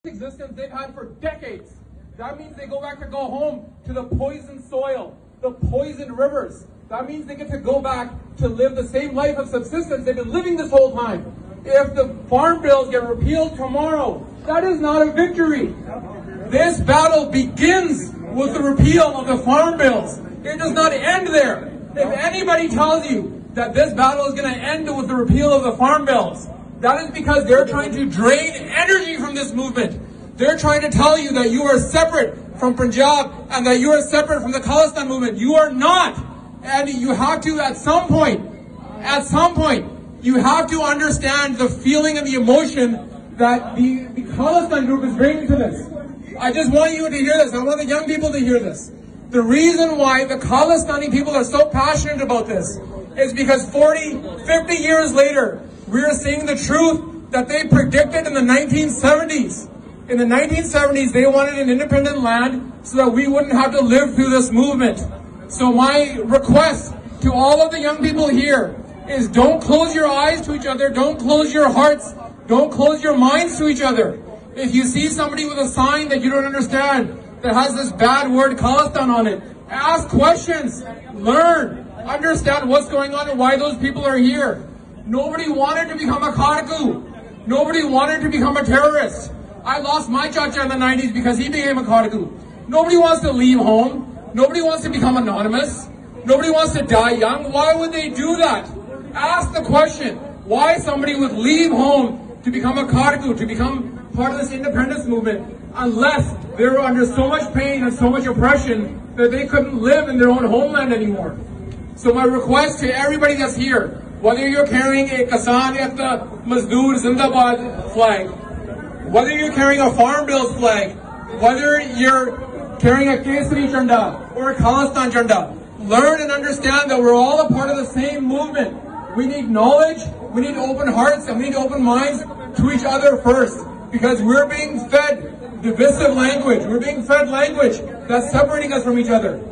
existence they've had for decades. That means they go home to the poisoned soil, the poisoned rivers. That means they get to go back to live the same life of subsistence they've been living this whole time. If the farm bills get repealed tomorrow, that is not a victory. This battle begins with the repeal of the farm bills. It does not end there. If anybody tells you that this battle is going to end with the repeal of the farm bills, that is because they're trying to drain energy from this movement. They're trying to tell you that you are separate from Punjab and that you are separate from the Khalistani movement. You are not. And you have to, at some point, you have to understand the feeling and the emotion that the Khalistani group is bringing to this. I just want you to hear this. I want the young people to hear this. The reason why the Khalistani people are so passionate about this is because 40, 50 years later, we are seeing the truth that they predicted in the 1970s. In the 1970s, they wanted an independent land so that we wouldn't have to live through this movement. So my request to all of the young people here is don't close your eyes to each other, don't close your hearts, don't close your minds to each other. If you see somebody with a sign that you don't understand, that has this bad word Khalistan on it, ask questions, learn, understand what's going on and why those people are here. Nobody wanted to become a Kharku. Nobody wanted to become a terrorist. I lost my chacha in the 90s because he became a Kharku. Nobody wants to leave home. Nobody wants to become anonymous. Nobody wants to die young. Why would they do that? Ask the question, why somebody would leave home to become a Kharku, to become part of this independence movement, unless they were under so much pain and so much oppression that they couldn't live in their own homeland anymore. So my request to everybody that's here, whether you're carrying a Kisan at the Mazdoor Zindabad flag, whether you're carrying a Farm Bills flag, whether you're carrying a Kesari Chanda or a Khalistan Chanda, learn and understand that we're all a part of the same movement. We need knowledge, we need open hearts, and we need open minds to each other first, because we're being fed divisive language. We're being fed language that's separating us from each other.